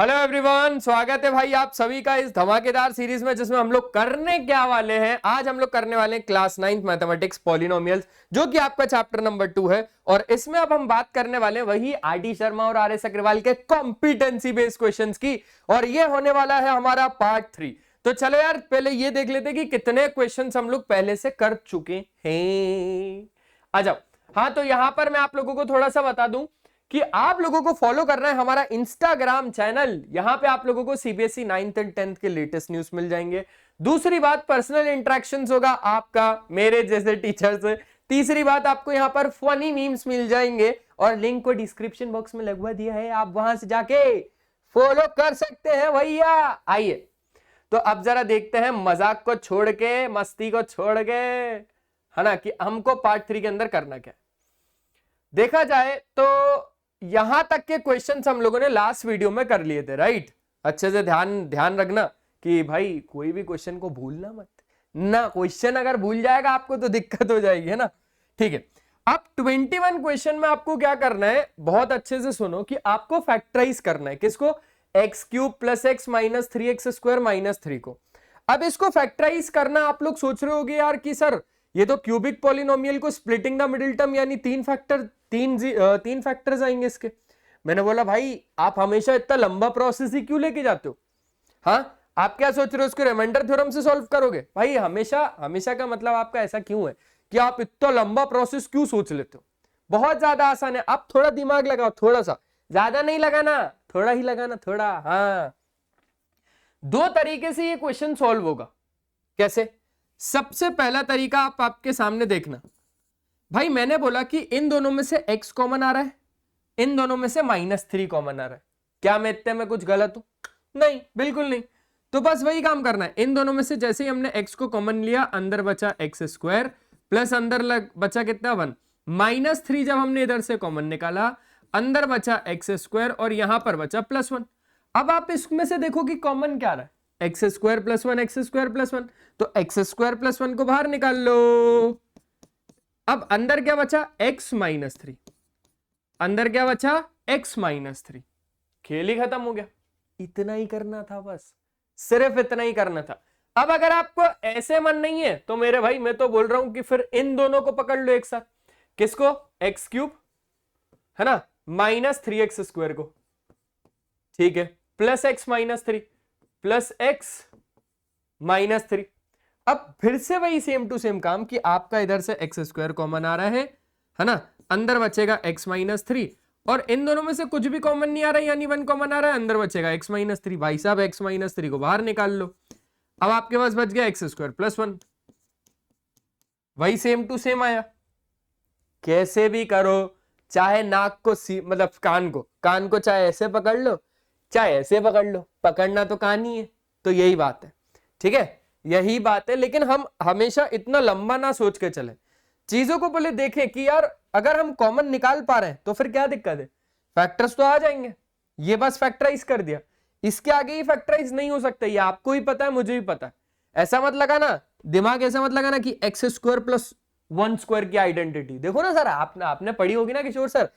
Hello everyone, स्वागत है भाई आप सभी का इस धमाकेदार सीरीज में जिसमें हम लोग करने क्या वाले हैं। आज हम लोग करने वाले हैं क्लास 9th मैथमेटिक्स पॉलिनोमियल्स, जो कि आपका चैप्टर नंबर 2 है। और इसमें अब हम बात करने वाले हैं वही आर.डी. शर्मा और आर.एस. अग्रवाल के कॉम्पिटेंसी बेस्ड क्वेश्चंस की, और ये होने वाला है हमारा पार्ट 3। तो चलो यार पहले ये देख लेते हैं कि कितने क्वेश्चंस हम लोग पहले से कर चुके हैं। आ जाओ। हाँ, तो यहां पर मैं आप लोगों को थोड़ा सा बता दूं कि आप लोगों को फॉलो करना है हमारा इंस्टाग्राम चैनल। यहां पे आप लोगों को सीबीएसई 9th एंड 10th के लेटेस्ट न्यूज मिल जाएंगे। दूसरी बात, पर्सनल इंटरेक्शंस होगा आपका मेरे जैसे टीचर से। तीसरी बात, आपको यहां पर फनी मीम्स मिल जाएंगे और लिंक को डिस्क्रिप्शन बॉक्स में लगवा दिया है, आप वहां से जाके फॉलो कर सकते हैं भैया। आइए तो अब जरा देखते हैं मजाक को छोड़ के, मस्ती को छोड़ के, है ना, कि हमको पार्ट 3 के अंदर करना क्या। देखा जाए तो यहां तक के क्वेश्चंस हम लोगों ने लास्ट वीडियो में कर लिए थे, राइट। अच्छे से ध्यान रखना कि भाई कोई भी क्वेश्चन को भूलना मत ना। क्वेश्चन अगर भूल जाएगा आपको तो दिक्कत हो जाएगी, है ना। ठीक है, अब 21 क्वेश्चन में आपको क्या करना है, बहुत अच्छे से सुनो, कि आपको फैक्टराइज करना है। किसको? X cube plus x minus 3x square minus 3 को। अब इसको फैक्टराइज करना, आप लोग सोच रहे होगे यार कि सर ये तो क्यूबिक पॉलिनोमियल को स्प्लिटिंग द मिडिल टर्म यानी तीन फैक्टर्स आएंगे इसके। मैंने बोला भाई आप हमेशा इतना लंबा प्रोसेस ही क्यों लेके जाते हो। हाँ, आप क्या सोच रहे हो, उसको रिमाइंडर थ्योरम से सॉल्व करोगे? भाई हमेशा का मतलब आपका ऐसा क्यों है कि आप इतना लंबा प्रोसेस क्यों सोच लेते हो? बहुत ज्यादा आसान है, आप थोड़ा दिमाग लगाओ, थोड़ा सा, ज्यादा नहीं लगाना, थोड़ा ही लगाना, थोड़ा। हाँ, दो तरीके से ये क्वेश्चन सॉल्व होगा। कैसे? सबसे पहला तरीका आप आपके सामने देखना। भाई मैंने बोला कि इन दोनों में से x कॉमन आ रहा है, इन दोनों में से -3 कॉमन आ रहा है। क्या मैं इतने में कुछ गलत हूं? नहीं, बिल्कुल नहीं। तो बस वही काम करना है। इन दोनों में से जैसे ही हमने x को कॉमन लिया, अंदर बचा x स्क्वायर प्लस अंदर बचा कितना 1, -3 जब हमने इधर से कॉमन निकाला, अंदर बचा x स्क्वायर और यहां पर बचा +1। अब आप इसमें से देखो कि कॉमन क्या रहा है, x square plus 1, x square plus 1, तो x स्क्वायर प्लस 1 को बाहर निकाल लो। अब अंदर क्या बचा, x माइनस 3, अंदर क्या बचा, x माइनस 3। खेल ही खत्म हो गया। इतना ही करना था, बस सिर्फ इतना ही करना था। अब अगर आपको ऐसे मन नहीं है तो मेरे भाई मैं तो बोल रहा हूं कि फिर इन दोनों को पकड़ लो एक साथ। किसको? x क्यूब, है ना, -3x स्क्वायर को, ठीक है, plus x minus 3 plus x minus 3। अब फिर से वही सेम टू सेम काम कि आपका इधर से एक्स स्क्वायर कॉमन आ रहा है ना, अंदर बचेगा x माइनस 3 और इन दोनों में से कुछ भी कॉमन नहीं आ रहा है यानी 1 कॉमन आ रहा है, अंदर बचेगा x माइनस 3। भाई साहब x माइनस 3 को बाहर निकाल लो। अब आपके पास बच गया x स्क्वायर प्लस 1, वही सेम टू सेम आया। कैसे भी करो, चाहे नाक को मतलब कान को चाहे ऐसे पकड़ लो चाहे ऐसे पकड़ लो, पकड़ना तो कान ही है। तो यही बात है, ठीक है, यही बात है। लेकिन हम हमेशा इतना लंबा ना सोच के चले, चीजों को पहले देखें कि यार अगर हम कॉमन निकाल पा रहे हैं तो फिर क्या दिक्कत है, फैक्टर्स तो आ जाएंगे। ये बस फैक्टराइज कर दिया, इसके आगे ही फैक्टराइज नहीं हो सकता, ये आपको ही पता है, मुझे भी पता है। ऐसा मत लगाना दिमाग, ऐसा मत लगाना कि एक्स स्क्वायर प्लस 1 स्क्वायर की आइडेंटिटी। देखो ना सर, आपने पढ़ी होगी ना किशोर सर,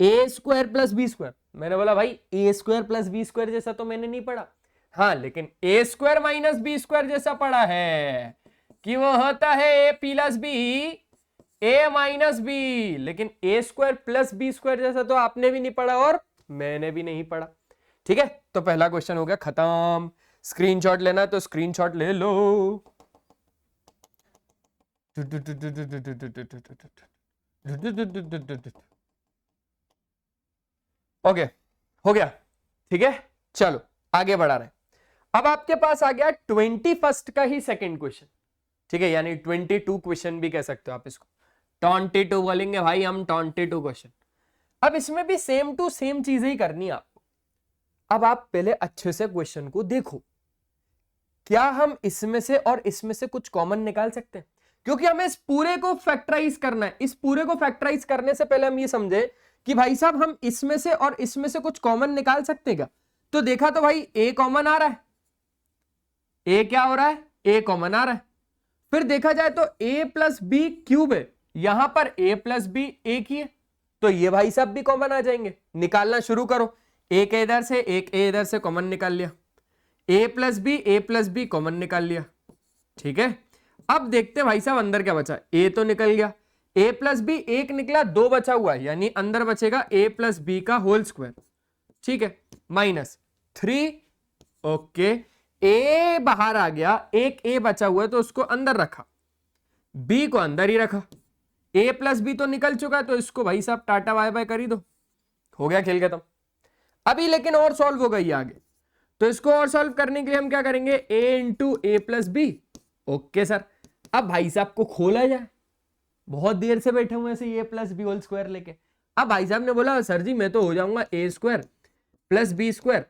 ए स्क्वायर प्लस बी स्क्वायर। मैंने बोला भाई ए स्क्वायर प्लस बी स्क्वायर जैसा तो मैंने नहीं पढ़ा। हाँ, लेकिन ए स्क्वायर माइनस बी स्क्वायर जैसा पढ़ा है कि वो होता है ए प्लस बी, ए माइनस बी। लेकिन ए स्क्वायर प्लस बी स्क्वायर जैसा तो आपने भी नहीं पढ़ा और मैंने भी नहीं पढ़ा। ठीक है, तो पहला क्वेश्चन हो गया खत्म। स्क्रीनशॉट लेना है तो स्क्रीनशॉट ले लो। ओके, हो गया, ठीक है। चलो आगे बढ़ा रहे हैं। अब आपके पास आ गया 21 का ही सेकंड क्वेश्चन, ठीक है, यानी 22 क्वेश्चन भी कह सकते हो आप इसको। 22 बोलेंगे भाई हम, 22 क्वेश्चन। अब इसमें भी सेम टू सेम चीजें ही करनी है आपको। अब आप पहले अच्छे से क्वेश्चन को देखो, क्या हम इसमें से और इसमें से कुछ कॉमन निकाल सकते हैं? क्योंकि हमें इस पूरे को फैक्टराइज करना है। इस पूरे को फैक्टराइज करने से पहले हम ये समझे कि भाई साहब हम इसमें से और इसमें से कुछ कॉमन निकाल सकते हैं क्या? तो देखा तो भाई a कॉमन आ रहा है, a क्या हो रहा है, a कॉमन आ रहा है। फिर देखा जाए तो a प्लस बी क्यूब है, यहां पर a प्लस बी एक ही है, तो ये भाई साहब भी कॉमन आ जाएंगे। निकालना शुरू करो, एक इधर से एक ए इधर से कॉमन निकाल लिया, ए प्लस बी कॉमन निकाल लिया, ठीक है। अब देखते हैं भाई साहब अंदर क्या बचा, ए तो निकल गया, ए प्लस बी एक निकला, दो बचा हुआ है, यानी अंदर बचेगा ए प्लस बी का होल स्क्वायर, ठीक है, माइनस 3, ओके। ए बाहर आ गया, एक ए बचा हुआ है तो उसको अंदर रखा, बी को अंदर ही रखा, ए प्लस बी तो निकल चुका है तो इसको भाई साहब टाटा बाय बाय कर ही दो, हो गया खेल खत्म। अभी लेकिन और सॉल्व हो गई आगे, तो इसको और सॉल्व करने के लिए हम क्या करेंगे, ए into A plus B, okay sir. अब भाई साहब को खोला जाए, बहुत देर से बैठे हुए ऐसे ए प्लस बी होल स्क्वायर लेके। अब भाई साहब ने बोला सर जी मैं तो हो जाऊंगा A square plus B square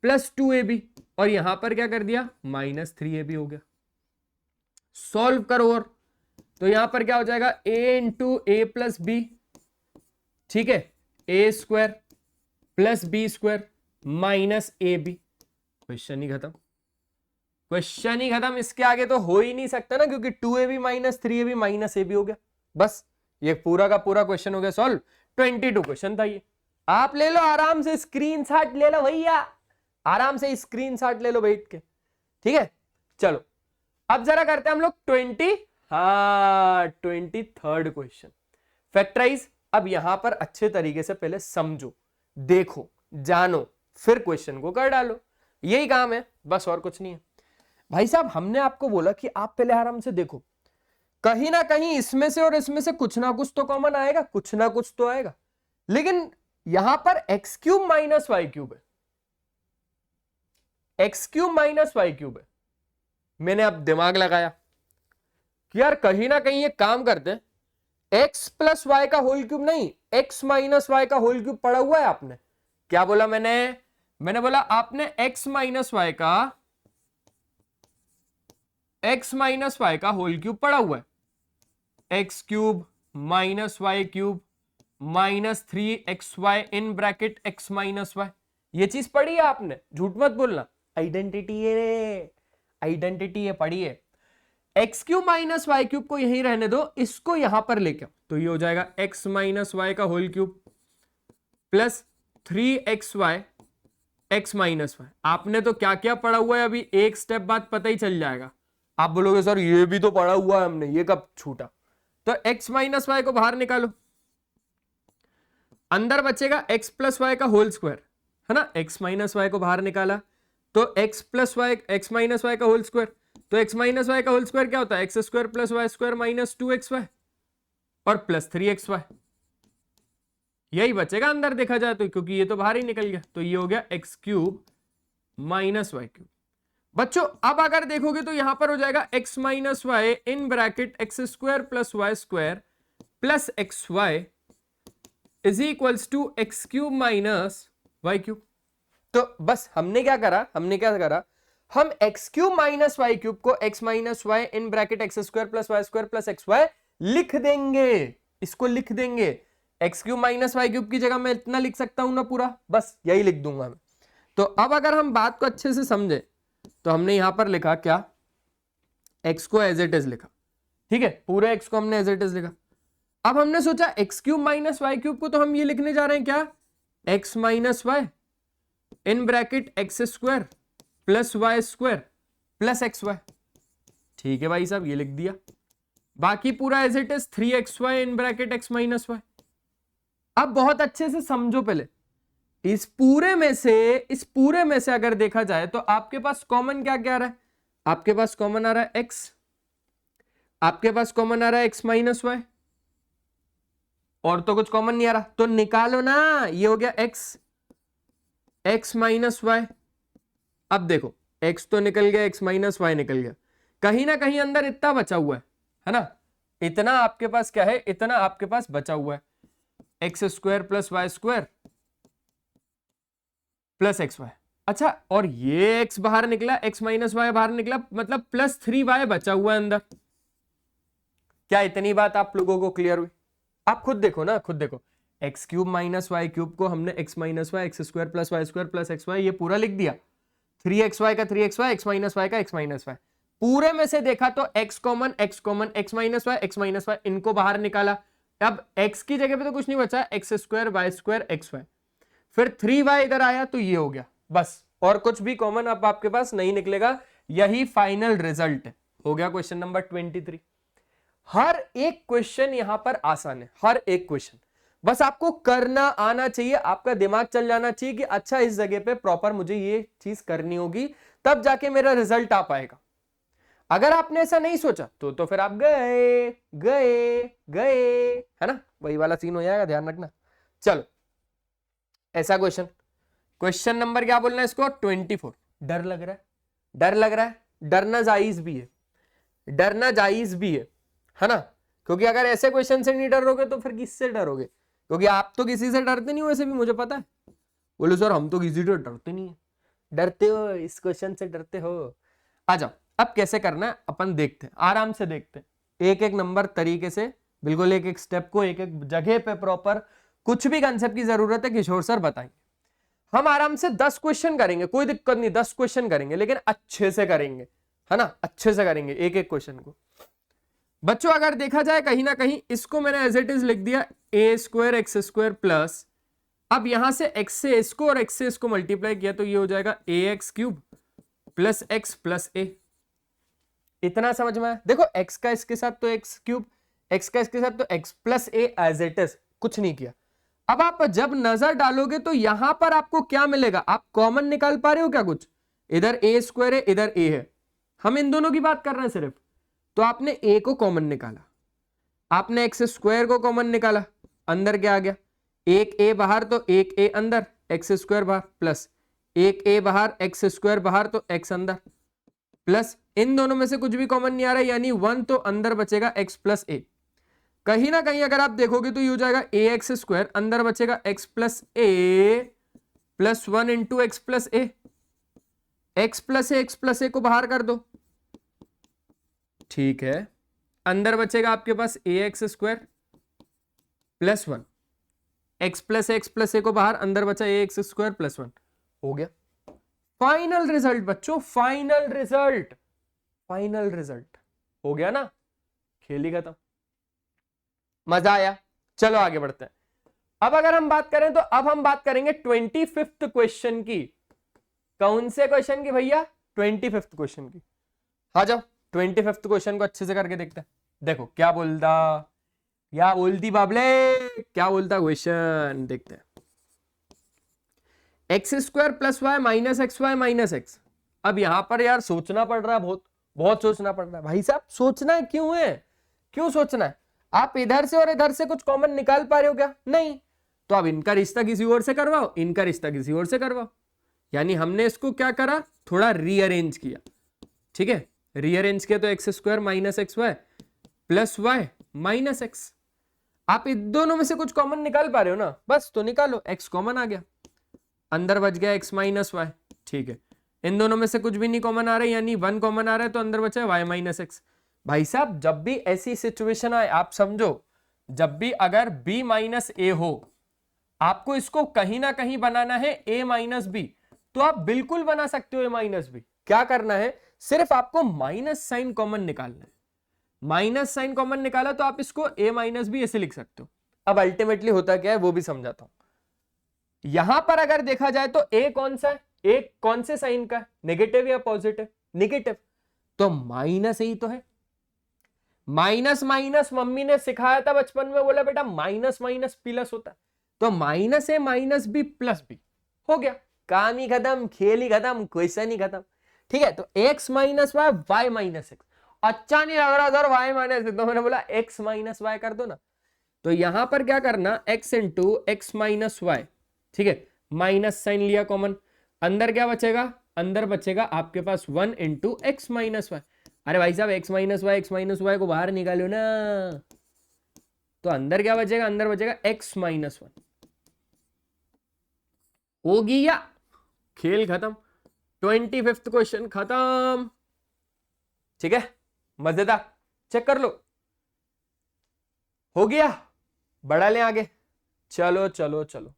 plus 2ab, और यहां पर क्या कर दिया, माइनस 3ab हो गया। सॉल्व करो, और तो यहां पर क्या हो जाएगा, A into A plus B, ठीक है, A square plus B square minus A B. Question ही खत्म, क्वेश्चन ही खत्म, इसके आगे तो हो ही नहीं सकता ना, क्योंकि 2ab minus 3ab minus A B हो गया, बस ये पूरा का पूरा क्वेश्चन हो गया सॉल्व। 22 क्वेश्चन था ये, आप ले लो आराम से स्क्रीनशॉट ले लो भैया, आराम से स्क्रीनशॉट ले लो बैठ के, ठीक है। चलो अब जरा करते हैं हम लोग 23rd क्वेश्चन, फैक्टराइज। अब यहां पर अच्छे तरीके से पहले समझो, देखो, जानो, फिर क्वेश्चन को कर डालो, यही काम है, बस और कुछ नहीं है। भाई साहब हमने आपको बोला कि आप पहले आराम से देखो, कहीं ना कहीं इसमें से और इसमें से कुछ ना कुछ तो कॉमन आएगा, कुछ ना कुछ तो आएगा, लेकिन यहां पर X cube minus Y cube है, x cube minus Y cube है। मैंने अब दिमाग लगाया कि यार कहीं ना कहीं ये काम करते हैं, एक्स प्लस वाई का होल क्यूब नहीं, एक्स माइनस वाई का होल क्यूब पढ़ा हुआ है आपने, क्या बोला मैंने बोला आपने एक्स माइनस वाई का होल क्यूब पढ़ा हुआ है, x cube minus Y cube minus 3xy in bracket x minus y, ये चीज पढ़ी है आपने, झूठ मत बोलना, आइडेंटिटी है, आइडेंटिटी है, पढ़ी है। X cube minus Y cube को यहीं रहने दो, इसको यहां पर लेके तो ये हो जाएगा x माइनस वाई का whole cube plus 3xy x minus y. आपने तो क्या क्या पढ़ा हुआ है, अभी एक स्टेप बाद पता ही चल जाएगा। आप बोलोगे सर ये भी तो पढ़ा हुआ है हमने, ये कब छूटा, तो x माइनस वाई को बाहर निकालो, अंदर बचेगा x प्लस वाई का होल स्क्वायर, है ना, x माइनस वाई को बाहर निकाला तो x plus y x minus y का होल स्क्वायर, तो x माइनस वाई का होल स्क्वायर क्या होता है, x square plus Y square minus 2xy और प्लस 3xy, यही बचेगा अंदर देखा जाए तो, क्योंकि ये तो बाहर ही निकल गया, तो ये हो गया x cube minus Y cube. बच्चों अब अगर देखोगे तो यहां पर हो जाएगा x minus Y in bracket x square plus Y square plus x Y is equals to X cube minus Y cube. तो बस हमने क्या करा, हम X cube minus Y cube को X minus Y in bracket x square plus x Y लिख देंगे, इसको लिख देंगे, X cube minus Y cube की जगह मैं इतना लिख सकता हूं ना पूरा, बस यही लिख दूंगा मैं। तो अब अगर हम बात को अच्छे से समझे तो हमने यहां पर लिखा क्या, एक्स को एज इट इज लिखा, ठीक है, पूरे एक्स को हमने एज इट इज लिखा। अब हमने सोचा x cube minus Y cube को तो हम ये लिखने जा रहे हैं क्या, x minus Y in bracket x square plus Y square plus x y, ठीक है भाई साहब ये लिख दिया, बाकी पूरा as it is 3xy in bracket x minus y. अब बहुत अच्छे से समझो, पहले इस पूरे में से अगर देखा जाए तो आपके पास कॉमन क्या क्या आ रहा है, आपके पास कॉमन आ रहा है x, आपके पास कॉमन आ रहा है x माइनस वाई, और तो कुछ कॉमन नहीं आ रहा, तो निकालो ना, ये हो गया x माइनस वाई। अब देखो x तो निकल गया, x माइनस वाई निकल गया, कहीं ना कहीं अंदर इतना बचा हुआ है ना, इतना आपके पास क्या है, इतना आपके पास बचा हुआ है, x square plus Y square plus x y. अच्छा, और ये x बाहर निकला, x माइनस वाई बाहर निकला, मतलब प्लस 3y बचा हुआ है अंदर। क्या इतनी बात आप लोगों को क्लियर हुई? आप खुद देखो ना, खुद देखो, x cube minus Y cube को हमने x minus y x square plus Y square plus x y ये पूरा लिख दिया, 3xy का 3xy, एक्स माइनस वाई का एक्स माइनस वाई, पूरे में से देखा तो x common x minus y इनको बाहर निकाला, अब x की जगह पे तो कुछ नहीं बचा, x square y square x y, फिर 3y इधर आया तो ये हो गया, बस और कुछ भी कॉमन अब आपके पास नहीं निकलेगा, यही फाइनल रिजल्ट है। हो गया क्वेश्चन नंबर 23। हर एक क्वेश्चन यहां पर आसान है, हर एक क्वेश्चन, बस आपको करना आना चाहिए, आपका दिमाग चल जाना चाहिए कि अच्छा इस जगह पे प्रॉपर मुझे ये चीज करनी होगी, तब जाके मेरा रिजल्ट आ पाएगा। अगर आपने ऐसा नहीं सोचा तो फिर आप गए गए गए, है ना, वही वाला सीन हो जाएगा, ध्यान रखना। चलो ऐसा क्वेश्चन नंबर क्या बोलना है इसको, 24। डर लग रहा है, डर लग रहा है, डरना जायज भी है, डरना जायज भी है ना, क्योंकि अगर ऐसे क्वेश्चन से नहीं डरोगे तो फिर किससे डरोगे, क्योंकि आप तो किसी से डरते नहीं हो, वैसे भी मुझे पता है। बोलो सर हम तो किसी से डरते नहीं है, डरते हो, इस क्वेश्चन से डरते हो। आ जाओ, अब कैसे करना है अपन देखते हैं, आराम से देखते हैं, एक एक नंबर तरीके से, बिल्कुल एक एक स्टेप को एक एक जगह पे प्रॉपर, कुछ भी कंसेप्ट की जरूरत है किशोर सर बताएंगे। हम आराम से 10 क्वेश्चन करेंगे, कोई दिक्कत नहीं, 10 क्वेश्चन करेंगे, लेकिन अच्छे से करेंगे, है ना, अच्छे से करेंगे एक एक क्वेश्चन को। बच्चों अगर देखा जाए कहीं ना कहीं, इसको मैंने एज इट इज लिख दिया a² x² प्लस, अब यहां से x से a को और x से इसको मल्टीप्लाई किया तो ये हो जाएगा ax³ plus x plus a। इतना समझ में आया? देखो x का इसके साथ तो x³, x का इसके साथ तो x plus a as it is, कुछ नहीं किया। अब आप जब नजर डालोगे तो यहां पर आपको क्या मिलेगा, आप कॉमन निकाल पा रहे हो क्या कुछ, इधर a² है इधर a है, हम इन दोनों की बात कर रहे हैं सिर्फ, तो आपने a को कॉमन निकाला, आपने x² को कॉमन निकाला, अंदर क्या आ गया, एक a बाहर तो एक a अंदर, x² बाहर, प्लस एक a बाहर x² बाहर तो x अंदर, प्लस इन दोनों में से कुछ भी कॉमन नहीं आ रहा है, यानी 1 तो अंदर बचेगा x प्लस a। कहीं ना कहीं अगर आप देखोगे तो ये हो जाएगा ax², अंदर बचेगा x plus a plus 1 into X plus A, x plus A को बाहर कर दो, ठीक है, अंदर बचेगा आपके पास ax² plus 1, x plus A को बाहर, अंदर बचा ax² प्लस 1, हो गया फाइनल रिजल्ट। बच्चों फाइनल रिजल्ट, फाइनल रिजल्ट हो गया ना, खेल ही खत्म, मजा आया। चलो आगे बढ़ते हैं। अब अगर हम बात करें तो अब हम बात करेंगे 25th क्वेश्चन की। कौन से क्वेश्चन की भैया, 25th क्वेश्चन की। आ जाओ 25th क्वेश्चन को अच्छे से करके देखते हैं। देखो क्या बोलता, क्या बोलती बाबले, क्या बोलता क्वेश्चन, देखते हैं। x² plus y minus x y minus x. अब यहां पर यार सोचना पड़ रहा है, बहुत बहुत सोचना पड़ रहा है भाई साहब। सोचना है, क्यों है, क्यों सोचना है? आप इधर से और इधर से कुछ कॉमन निकाल पा रहे हो क्या? नहीं। तो अब इनका रिश्ता किसी और से करवाओ, इनका रिश्ता किसी और से करवाओ, यानी हमने इसको क्या करा, थोड़ा रीअरेंज किया, ठीक है। रीअरेंज किया तो x² minus x y plus y minus x. आप इन दोनों में से कुछ कॉमन निकाल पा रहे हो ना, बस तो निकालो, x कॉमन आ गया, अंदर बच गया x माइनस वाई, ठीक है। इन दोनों में से कुछ भी नहीं कॉमन आ रहा है, यानी 1 कॉमन आ रहा है, तो अंदर बचा है y माइनस एक्स। भाई साहब जब भी ऐसी सिचुएशन आए, आप समझो जब भी अगर b माइनस ए हो, आपको इसको कहीं ना कहीं बनाना है a माइनस बी, तो आप बिल्कुल बना सकते हो a माइनस बी। क्या करना है, सिर्फ आपको माइनस साइन कॉमन निकालना है। माइनस साइन कॉमन निकाला तो आप इसको a माइनस बी ऐसे लिख सकते हो। अब अल्टीमेटली होता क्या है वो भी समझाता हूं। यहां पर अगर देखा जाए तो a कौन सा है, a कौन से साइन का है, नेगेटिव या पॉजिटिव? नेगेटिव, तो माइनस ही तो है। माइनस माइनस मम्मी ने सिखाया था बचपन में, बोला बेटा माइनस माइनस प्लस होता है, तो माइनस ए माइनस बी प्लस बी, हो गया, काम ही खत्म, खेल ही खत्म, क्वेश्चन ही खत्म, ठीक है। तो x minus y, y minus x. अच्छा नहीं लग रहा सर वाई माइनस, तो मैंने बोला x माइनस वाई कर दो ना। तो यहां पर क्या करना, x into x minus y, ठीक है, माइनस साइन लिया कॉमन, अंदर क्या बचेगा, अंदर बचेगा आपके पास 1 इंटू एक्स माइनस वाई। अरे भाई साहब x माइनस वाई को बाहर निकालो ना, तो अंदर क्या बचेगा, अंदर बचेगा x माइनस 1। हो गया, खेल खत्म, 25th क्वेश्चन खत्म, ठीक है, मजेदार, चेक कर लो, हो गया, बढ़ा लें आगे। चलो चलो चलो,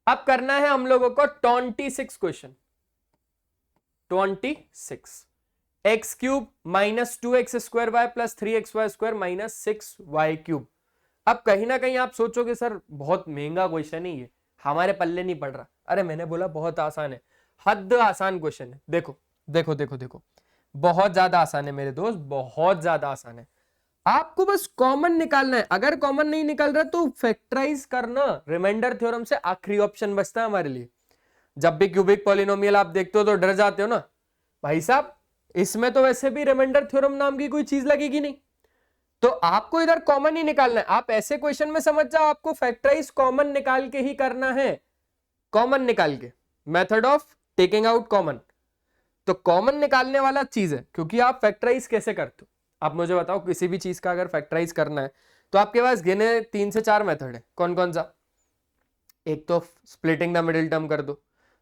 अब करना है हम लोगों को 26 question. 26, x³ minus 2x² y plus 3xy² minus 6y³। अब कहीं ना कहीं आप सोचोगे सर बहुत महंगा क्वेश्चन है ये, हमारे पल्ले नहीं पड़ रहा। अरे मैंने बोला बहुत आसान है, हद आसान क्वेश्चन है। देखो देखो देखो देखो, बहुत ज्यादा आसान है मेरे दोस्त, बहुत ज्यादा आसान है। आपको बस कॉमन निकालना है। अगर कॉमन नहीं निकल रहा तो फैक्टराइज करना, रिमाइंडर थ्योरम से आखिरी ऑप्शन बचता है हमारे लिए। जब भी क्यूबिक पॉलिनोमियल आप देखते हो तो डर जाते हो ना भाई साहब, इसमें तो वैसे भी रिमाइंडर थ्योरम नाम की कोई चीज लगेगी नहीं, तो आपको इधर कॉमन ही निकालना है। आप ऐसे क्वेश्चन में समझ जाओ, आपको फैक्टराइज कॉमन निकाल के ही करना है, कॉमन निकाल के, method of taking out common. तो कॉमन निकालने वाला चीज है, क्योंकि आप फैक्टराइज कैसे करते हो आप मुझे बताओ। किसी भी चीज का अगर फैक्टराइज करना है तो आपके पास गिने 3 से 4 मेथड है। कौन कौन सा? एक तो स्प्लिटिंग द मिडिल टर्म कर दो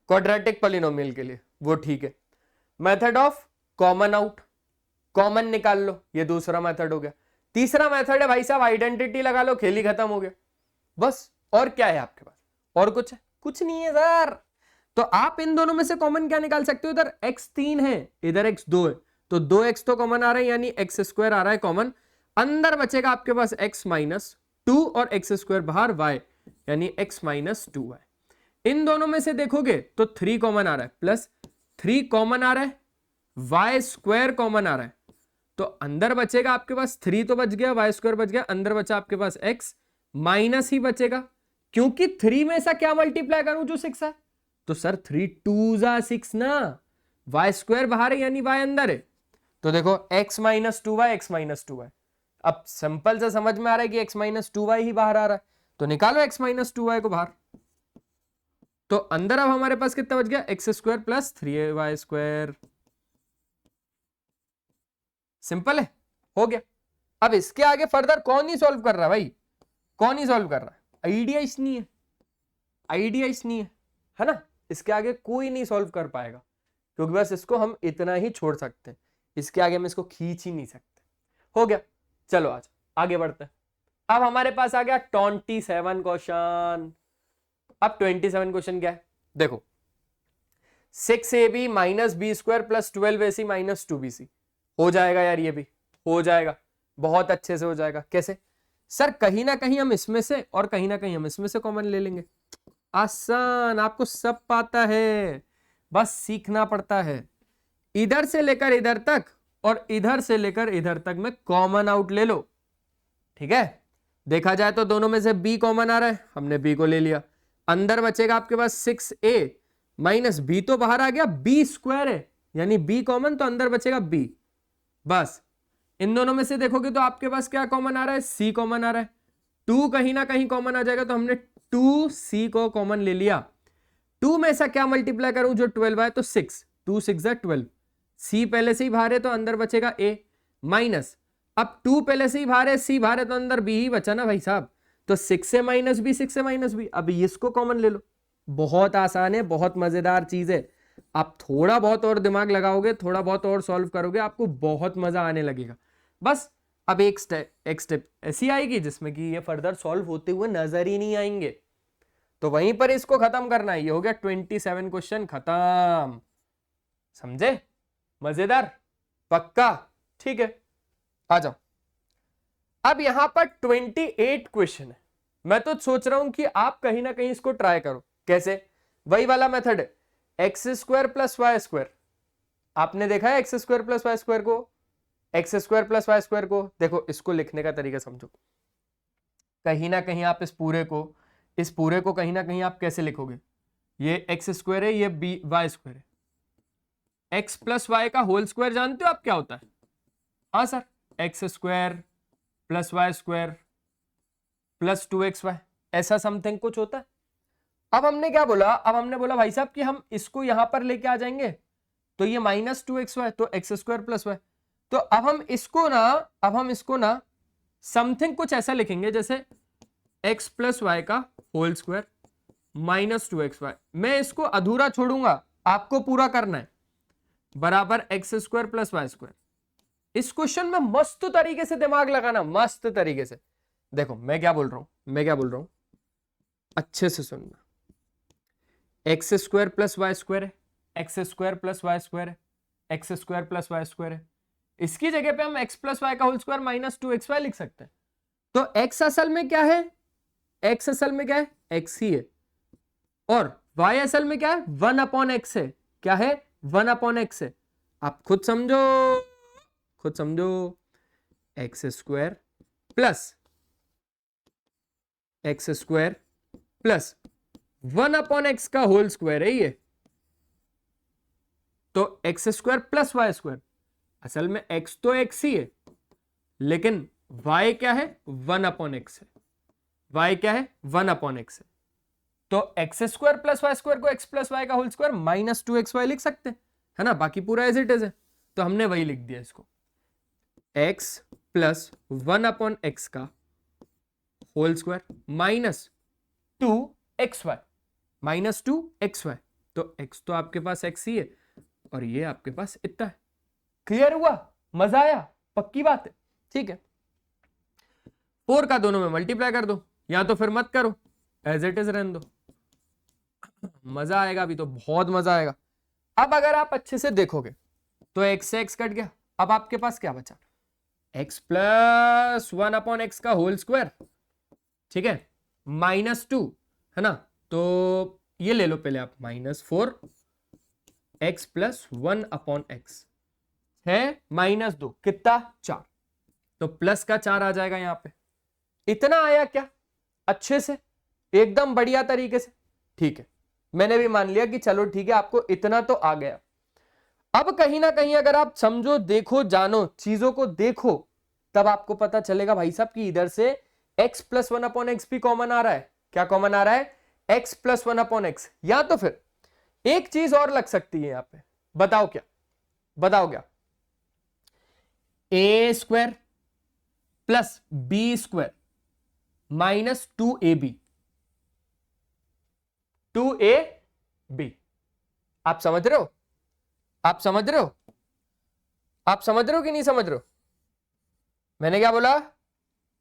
क्वाड्रेटिक पॉलिनोमियल के लिए, वो ठीक है। Method of common out, common निकाल लो, ये दूसरा मेथड हो गया। तीसरा मेथड है भाई साहब आइडेंटिटी लगा लो, खेल ही खत्म हो गया बस। और क्या है आपके पास? और कुछ है? कुछ नहीं है सर। तो आप इन दोनों में से कॉमन क्या निकाल सकते हो? इधर x 3 है, इधर x 2 है, तो 2x तो कॉमन आ रहा है, यानी x स्क्वायर आ रहा है कॉमन। अंदर बचेगा आपके पास x माइनस 2 और x स्क्वायर बाहर y, यानी x माइनस 2y। इन दोनों में से देखोगे तो 3 कॉमन आ रहा है, प्लस 3 कॉमन आ रहा है, y स्क्वायर कॉमन आ रहा है, तो अंदर बचेगा आपके पास 3 तो बच गया, y स्क्वायर बच गया, अंदर बचा आपके पास x माइनस ही बचेगा, क्योंकि 3 में ऐसा क्या मल्टीप्लाई करूं जो 6 है? तो सर 3 2 जा 6 ना, y स्क्वायर बाहर है यानी y अंदर है, तो देखो x minus 2y, x minus 2y। अब सिंपल से समझ में आ रहा है कि x माइनस 2y ही बाहर आ रहा है, तो निकालो x माइनस 2y को बाहर। तो अंदर अब हमारे पास कितना बच गया? x square plus 3y square. Simple है, हो गया। अब इसके आगे फर्दर कौन ही सॉल्व कर रहा है भाई? कौन ही सॉल्व कर रहा है? आइडिया नहीं है, आइडिया नहीं है ना? इसके आगे कोई नहीं सॉल्व कर पाएगा, क्योंकि बस इसको हम इतना ही छोड़ सकते हैं, इसके आगे हम इसको खींच ही नहीं सकते। हो गया, चलो आज आगे बढ़ते हैं। अब हमारे पास आ गया 27 क्वेश्चन। अब 27 क्वेश्चन क्या है? देखो 6ab minus B square plus 12ac minus 2bc। हो जाएगा यार, ये भी हो जाएगा, बहुत अच्छे से हो जाएगा। कैसे सर? कहीं ना कहीं हम इसमें से और कहीं ना कहीं हम इसमें से कॉमन ले लेंगे। आसान, आपको सब पाता है, बस सीखना पड़ता है। इधर से लेकर इधर तक और इधर से लेकर इधर तक में कॉमन आउट ले लो, ठीक है? देखा जाए तो दोनों में से b कॉमन आ रहा है, हमने b को ले लिया। अंदर बचेगा आपके पास 6a माइनस b, तो बाहर आ गया b स्क्वायर है, यानी b कॉमन, तो अंदर बचेगा b। बस इन दोनों में से देखोगे तो आपके पास क्या कॉमन आ रहा है? c कॉमन आ रहा है। 2 कहीं ना कहीं कॉमन आ जाएगा, तो हमने 2c को कॉमन ले लिया। 2 में ऐसा क्या मल्टीप्लाई करूं जो 12 आए? तो 6, 2 6 12। c पहले से ही बाहर है तो अंदर बचेगा a माइनस, अब 2 पहले से ही बाहर है, c बाहर है तो अंदर b ही बचा ना भाई साहब, तो 6 से माइनस b, 6 से माइनस b। अब इसको कॉमन ले लो। बहुत आसान है, बहुत मजेदार चीज है। आप थोड़ा बहुत और दिमाग लगाओगे, थोड़ा बहुत और सॉल्व करोगे, आपको बहुत मजा आने लगेगा। बस अब एक स्टेप ऐसी आएगी जिसमें कि ये फर्दर सॉल्व होते हुए नजर ही नहीं आएंगे, तो वहीं पर इसको खत्म करना है। ये हो गया 27 क्वेश्चन खत्म। समझे? मजेदार? पक्का? ठीक है, आ जाओ। अब यहां पर 28 क्वेश्चन है। मैं तो सोच रहा हूं कि आप कहीं ना कहीं इसको ट्राई करो। कैसे? वही वाला मेथड है, x square plus Y square. आपने देखा है x square plus Y square को, X square plus Y square को? देखो इसको लिखने का तरीका समझो। कहीं ना कहीं आप इस पूरे को कहीं ना कहीं आप कैसे लिखोगे? ये एक्स स्क्वायर है, ये बी वाई स्क्वायर है। एक्स प्लस वाई का होल स्क्वायर जानते हो आप क्या होता है? हाँ sir, x square plus Y square plus 2xy, ऐसा समथिंग कुछ होता है। अब हमने क्या बोला? अब हमने बोला भाई साहब कि हम इसको यहां पर लेके आ जाएंगे, तो ये माइनस 2xy, तो एक्स स्क्वायर प्लस वाई। तो अब हम इसको ना समथिंग कुछ ऐसा लिखेंगे जैसे x प्लस वाई का होल स्क्वायर माइनस 2xy। मैं इसको अधूरा छोड़ूंगा, आपको पूरा करना है, बराबर x square plus Y square. इस क्वेश्चन में मस्त तरीके से दिमाग लगाना, मस्त तरीके से। देखो मैं क्या बोल रहा हूं, अच्छे से सुनना। X square plus Y square है, x square plus Y square है, x square plus Y square है। इसकी जगह पे हम एक्स प्लस वाई का होल स्क्वायर माइनस 2xy लिख सकते हैं। तो एक्स असल में क्या है? एक्स ही है, और y असल में क्या है 1/x है। क्या है 1/x है। आप खुद समझो एक्स स्क्वायर प्लस 1/x का होल स्क्वायर है ये। तो x square plus Y square, असल में x तो x ही है लेकिन y क्या है 1/x है। y क्या है 1/x है। तो x square plus Y square को एक्स प्लस वाई का होल स्क्वायर -2xy लिख सकते हैं, है ना। बाकी पूरा एज इट इज है, तो हमने वही लिख दिया इसको, x प्लस 1/x का होल स्क्वायर -2xy। तो x तो आपके पास x ही है और ये आपके पास इतना है। क्लियर हुआ? मजा आया? पक्की बात है, ठीक है। 4 का दोनों में मल्टीप्लाई कर दो, या तो फिर मत करो, एज इट इज रहने दो। मजा आएगा, अभी तो बहुत मजा आएगा। अब अगर आप अच्छे से देखोगे तो x से x कट गया, अब आपके पास क्या बचा, x प्लस 1/x का होल स्क्वायर, ठीक है, -2, है ना। तो ये ले लो पहले आप, -4x प्लस 1/x है -2, कितना 4, तो प्लस का 4 आ जाएगा यहां पे। इतना आया क्या? अच्छे से, एकदम बढ़िया तरीके से, ठीक है। मैंने भी मान लिया कि चलो ठीक है, आपको इतना तो आ गया। अब कहीं ना कहीं अगर आप समझो, देखो, जानो, चीजों को देखो, तब आपको पता चलेगा भाई साहब कि इधर से x प्लस 1/x भी कॉमन आ रहा है। क्या कॉमन आ रहा है? x plus 1/x। या तो फिर एक चीज और लग सकती है यहां पे, बताओ क्या? a square plus b square -2ab, 2ab। आप समझ रहे हो? आप समझ रहे हो कि नहीं समझ रहे हो? मैंने क्या बोला?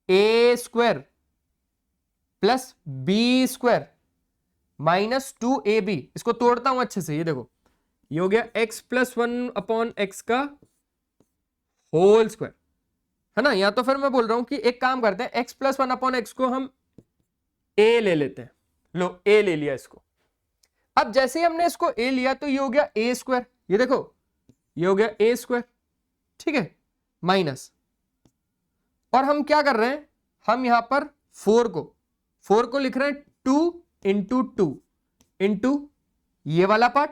a square plus b square -2ab। इसको तोड़ता हूं अच्छे से, ये देखो, ये हो गया x प्लस 1/x का होल स्क्वायर, है ना। या तो फिर मैं बोल रहा हूं कि एक काम करते हैं, x प्लस 1/x को हम a ले लेते हैं। लो, a ले लिया इसको। अब जैसे ही हमने इसको a लिया तो ये हो गया a स्क्वायर, ये देखो, ये हो गया a स्क्वायर, ठीक है, माइनस, और हम क्या कर रहे हैं, हम यहां पर 4 को लिख रहे हैं 2 इंटू 2 इंटू ये वाला पार्ट,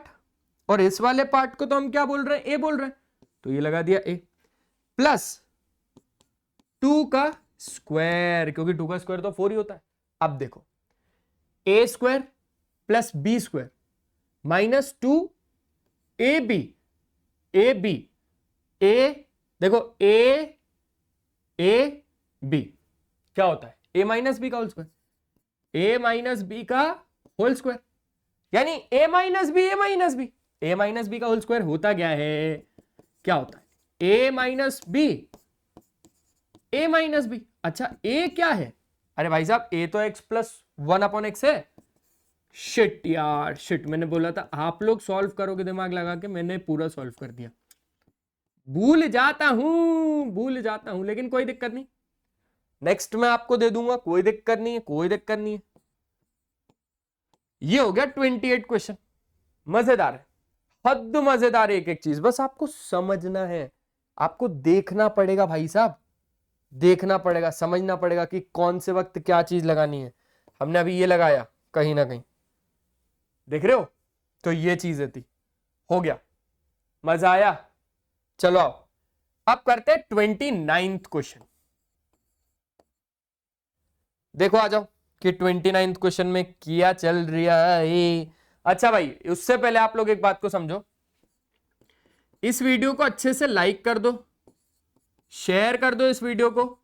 और इस वाले पार्ट को तो हम क्या बोल रहे हैं? a बोल रहे हैं, तो ये लगा दिया a, प्लस 2 का स्क्वायर, क्योंकि 2 का स्क्वायर तो 4 ही होता है। अब देखो, a square plus b square -2ab, a देखो, a b क्या होता है? a माइनस बी का whole square, a minus B का होल स्क्वायर, यानी a माइनस बी का होल स्क्वायर होता क्या है? क्या होता है? a minus B. अच्छा, a क्या है? अरे भाई साहब, a तो x प्लस 1/x है। शिट यार, शिट, मैंने बोला था आप लोग सॉल्व करोगे दिमाग लगा के, मैंने पूरा सॉल्व कर दिया। भूल जाता हूं, लेकिन कोई दिक्कत नहीं, नेक्स्ट में आपको दे दूंगा, कोई दिक्कत नहीं है। ये हो गया 28 क्वेश्चन। मजेदार है, हद मजेदार। एक चीज बस आपको समझना है, आपको देखना पड़ेगा भाई साहब, देखना पड़ेगा, समझना पड़ेगा कि कौन से वक्त क्या चीज लगानी है। हमने अभी ये लगाया कहीं ना कहीं, देख रहे हो? तो ये चीजें थी, हो गया, मजा आया। चलो आओ, अब करते हैं 29th क्वेश्चन। देखो आ जाओ कि 29th क्वेश्चन में क्या चल रहा है। अच्छा भाई, उससे पहले आप लोग एक बात को समझो, इस वीडियो को अच्छे से लाइक कर दो, शेयर कर दो इस वीडियो को,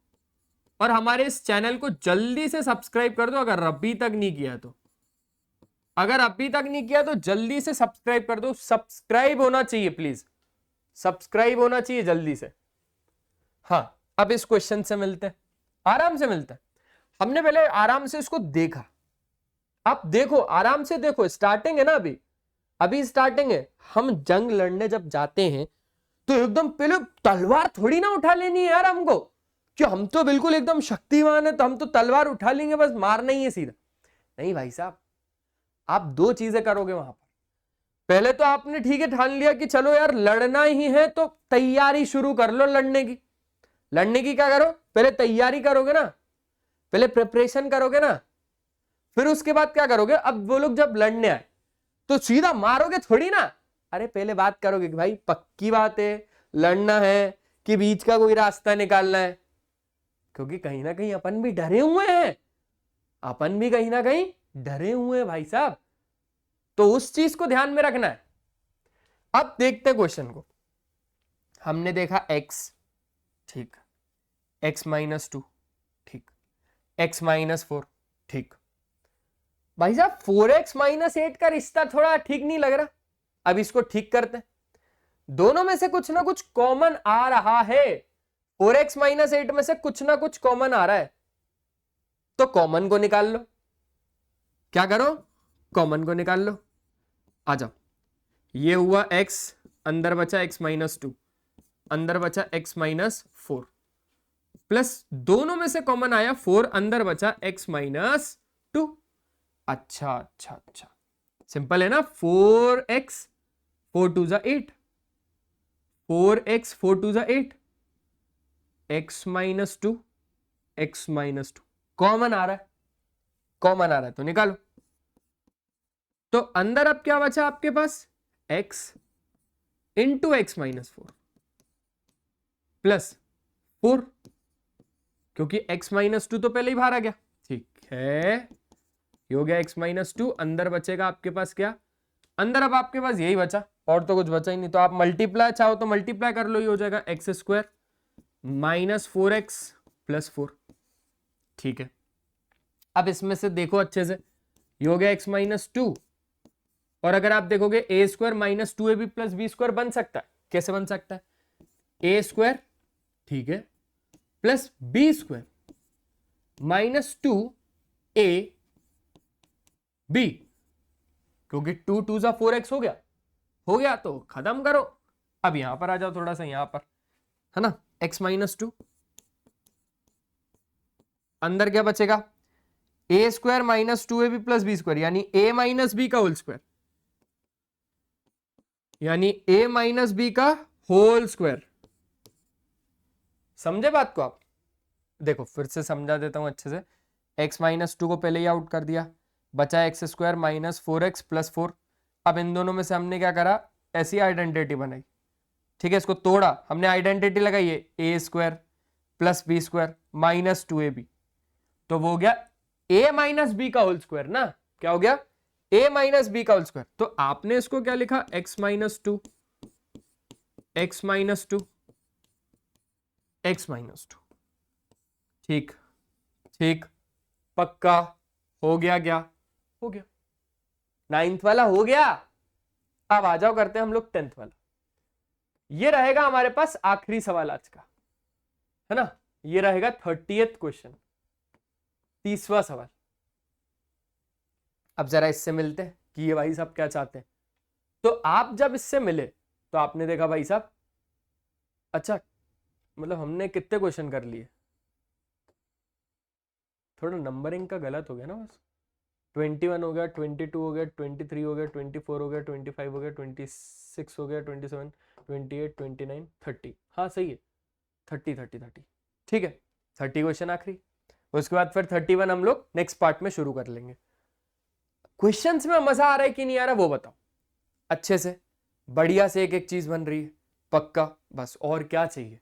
और हमारे इस चैनल को जल्दी से सब्सक्राइब कर दो अगर अभी तक नहीं किया तो। जल्दी से सब्सक्राइब कर दो, सब्सक्राइब होना चाहिए प्लीज, सब्सक्राइब होना चाहिए जल्दी से। हाँ, अब इस क्वेश्चन से मिलते हैं, आराम से मिलते हैं। हमने पहले आराम से इसको देखा, आप देखो, आराम से देखो, स्टार्टिंग है ना, अभी स्टार्टिंग है। हम जंग लड़ने जब जाते हैं तो एकदम पहले तलवार थोड़ी ना उठा लेनी है यार हमको, कि हम तो बिल्कुल एकदम शक्तिमान है तो हम तो तलवार उठा लेंगे, बस मारना ही है सीधा। नहीं भाई साहब, आप दो चीजें करोगे वहां पर। पहले तो आपने ठीक है ठान लिया कि चलो यार लड़ना ही है तो तैयारी शुरू कर लो लड़ने की। लड़ने की क्या करो, पहले तैयारी करोगे ना, पहले प्रिपरेशन करोगे ना, फिर उसके बाद क्या करोगे, अब वो लोग जब लड़ने आए तो सीधा मारोगे थोड़ी ना। अरे पहले बात करोगे कि भाई पक्की बात है लड़ना है कि बीच का कोई रास्ता निकालना है, क्योंकि कहीं ना कहीं अपन भी डरे हुए हैं, अपन भी कहीं ना कहीं डरे हुए हैं भाई साहब। तो उस चीज को ध्यान में रखना है। अब देखते हैं क्वेश्चन को। हमने देखा x, ठीक, x -2, ठीक, x -4, ठीक। भाई साहब 4x -8 का रिश्ता थोड़ा ठीक नहीं लग रहा। अब इसको ठीक करते हैं। दोनों में से कुछ ना कुछ कॉमन आ रहा है। 4x -8 में से कुछ ना कुछ कॉमन आ रहा है, तो कॉमन को निकाल लो। क्या करो, कॉमन को निकाल लो। आ जाओ, ये हुआ x, अंदर बचा x -2, अंदर बचा x -4, प्लस दोनों में से कॉमन आया 4, अंदर बचा x -2। अच्छा अच्छा अच्छा, सिंपल है ना। 4x 4 2 जा 8, 4x 4 2 जा 8, x -2, x -2 कॉमन आ रहा है, कॉमन आ रहा है तो निकालो। तो अंदर अब क्या बचा आपके पास, x इंटू x -4 प्लस 4, क्योंकि x -2 तो पहले ही बाहर आ गया। ठीक है, ये हो गया x -2। अंदर बचेगा आपके पास क्या, अंदर अब आपके पास यही बचा, और तो कुछ बचा ही नहीं। तो आप मल्टीप्लाई चाहो तो मल्टीप्लाई कर लो, ये हो जाएगा x² -4x प्लस 4। ठीक है, अब इसमें से देखो अच्छे से, ये हो गया x -2, और अगर आप देखोगे a² -2ab प्लस b² बन सकता है। कैसे बन सकता है, a², ठीक है, प्लस b² -2ab, क्योंकि 2 2 जा 4x हो गया, हो गया तो खत्म करो। अब यहां पर आ जाओ थोड़ा सा, यहां पर है ना, x -2, अंदर क्या बचेगा, a² -2ab प्लस b², यानी a - b का होल स्क्वायर, यानी a - b का होल स्क्वायर। समझे बात को आप, देखो फिर से समझा देता हूं अच्छे से। x -2 को पहले ही आउट कर दिया, बचा x² -4x प्लस 4। अब इन दोनों में से हमने क्या करा, ऐसी आइडेंटिटी बनाई, ठीक है, इसको तोड़ा, हमने आइडेंटिटी लगाई है a² प्लस b² -2ab, तो वो हो गया a - b का होल स्क्वायर ना। क्या हो गया, a - b का होल स्क्वायर। तो आपने इसको क्या लिखा, x -2 x -2 x -2। ठीक ठीक, पक्का हो गया, क्या हो गया, 9th वाला हो गया। अब आ जाओ करते हैं हम लोग 10th वाला। ये रहेगा हमारे पास आखिरी सवाल आज का, है ना, ये रहेगा 30th क्वेश्चन, 30वां सवाल। अब जरा इससे मिलते हैं कि ये भाई साहब क्या चाहते हैं। तो आप जब इससे मिले तो आपने देखा भाई साहब, अच्छा मतलब हमने कितने क्वेश्चन कर लिए, थोड़ा नंबरिंग का गलत हो गया ना, बस 21 हो गया, 22 हो गया, 23 हो गया, 24 हो गया, 25 हो गया, 26 हो गया, 27, 28, 29, 30। हाँ सही है, 30 30 30। ठीक है, 30 क्वेश्चन आखिरी, उसके बाद फिर 31 हम लोग नेक्स्ट पार्ट में शुरू कर लेंगे। क्वेश्चंस में मजा आ रहा है कि नहीं आ रहा वो बताओ, अच्छे से बढ़िया से एक एक चीज बन रही है, पक्का, बस और क्या चाहिए,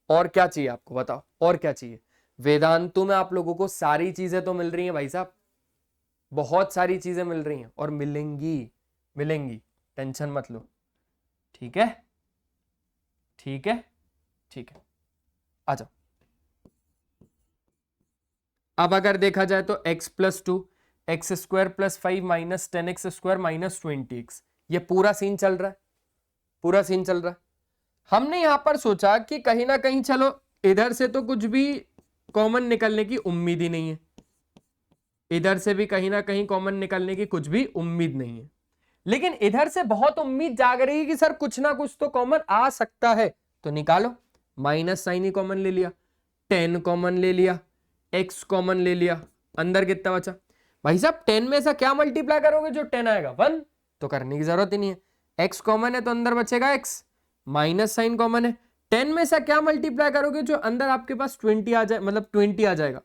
और क्या चाहिए आपको बताओ, और क्या चाहिए। वेदांतु में आप लोगों को सारी चीजें तो मिल रही हैं भाई साहब, बहुत सारी चीजें मिल रही हैं और मिलेंगी, मिलेंगी, टेंशन मत लो। ठीक है ठीक है ठीक है, आ जाओ। अब अगर देखा जाए तो x + 2 x² + 5 - 10x² - 20x, ये पूरा सीन चल रहा है, पूरा सीन चल रहा है। हमने यहां पर सोचा कि कहीं ना कहीं चलो इधर से तो कुछ भी कॉमन निकलने की उम्मीद ही नहीं है, इधर से भी कहीं ना कहीं कॉमन निकलने की कुछ भी उम्मीद नहीं है, लेकिन इधर से बहुत उम्मीद जाग रही है कि सर कुछ ना कुछ तो कॉमन आ सकता है। तो निकालो, माइनस साइन ही कॉमन ले लिया, 10 कॉमन ले लिया, x कॉमन ले लिया, अंदर कितना बचा, भाई साहब 10 में से क्या मल्टीप्लाई करोगे जो 10 आएगा 1, तो करने की जरूरत ही नहीं है। x कॉमन है तो अंदर बचेगा x, माइनस साइन कॉमन है। 10 में से क्या मल्टीप्लाई करोगे जो अंदर आपके पास 20 आ जाए, मतलब 20 आ जाएगा,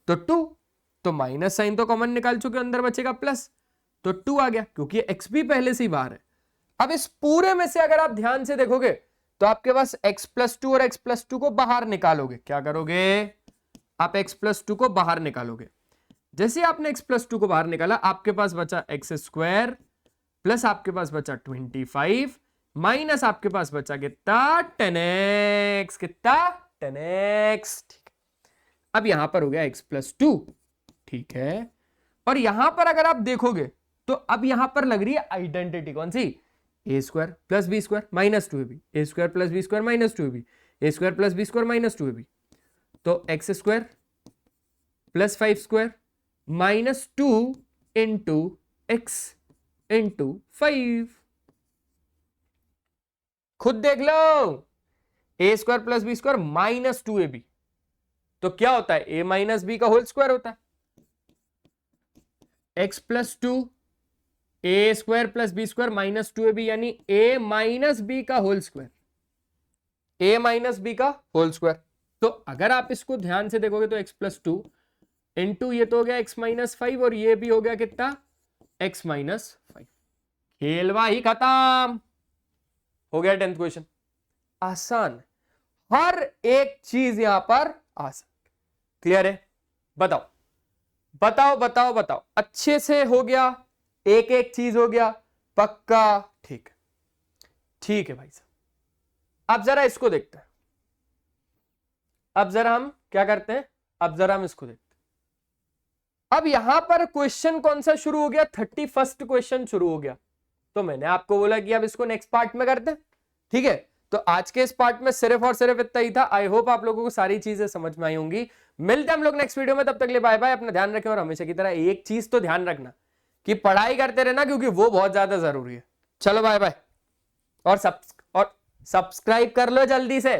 तो 2, तो माइनस साइन तो कॉमन निकाल चुके, अंदर बचेगा प्लस, तो 2 आ गया क्योंकि x भी पहले से ही बाहर है। अब इस पूरे में से अगर आप ध्यान से देखोगे तो आपके पास x प्लस 2 और x प्लस 2 को बाहर निकालोगे। क्या करोगे? आप x प्लस 2 को बाहर निकालोगे। जैसे आपने x प्लस 2 को बाहर निकाला, आपके पास बचा x स्क्वायर प्लस आपके पास बचा 25 माइनस आपके पास बचा कितना 10x, कितना 10x। ठीक है, अब यहां पर हो गया x प्लस 2, ठीक है। और यहां पर अगर आप देखोगे तो अब यहां पर लग रही है आइडेंटिटी, कौन सी? A square plus B square minus 2ab, A square plus B square minus 2ab, A square plus B square minus 2ab, तो x square plus 5 square minus 2 into X into 5। खुद देख लो, A square plus B square minus 2ab, तो क्या होता है? A minus B का whole square होता है। X plus 2 A square plus B square minus 2ab, यानी ए माइनस बी का होल स्क्वायर, ए माइनस बी का होल स्क्वायर। तो अगर आप इसको ध्यान से देखोगे तो एक्स प्लस 2 इंटू ये तो हो गया एक्स माइनस 5 और ये भी हो गया कितना? X minus 5। खेलवा ही खत्म हो गया 10th क्वेश्चन। आसान, हर एक चीज यहां पर आसान। क्लियर है? बताओ बताओ बताओ बताओ, अच्छे से हो गया? एक एक चीज हो गया पक्का? ठीक है, ठीक है भाई साहब। अब जरा इसको देखते हैं, अब जरा हम क्या करते हैं, अब जरा हम इसको देखते हैं। अब यहां पर क्वेश्चन कौन सा शुरू हो गया? 31st क्वेश्चन शुरू हो गया। तो मैंने आपको बोला कि अब इसको नेक्स्ट पार्ट में करते हैं, ठीक है। तो आज के इस पार्ट में सिर्फ और सिर्फ इतना ही था। आई होप आप लोगों को सारी चीजें समझ में आई होंगी। मिलते हैं हम लोग नेक्स्ट वीडियो में, तब तक ले बाय बाय। अपना ध्यान रखें और हमेशा की तरह एक चीज तो ध्यान रखना कि पढ़ाई करते रहना, क्योंकि वो बहुत ज्यादा जरूरी है। चलो बाय बाय, और सब्सक्राइब कर लो जल्दी से।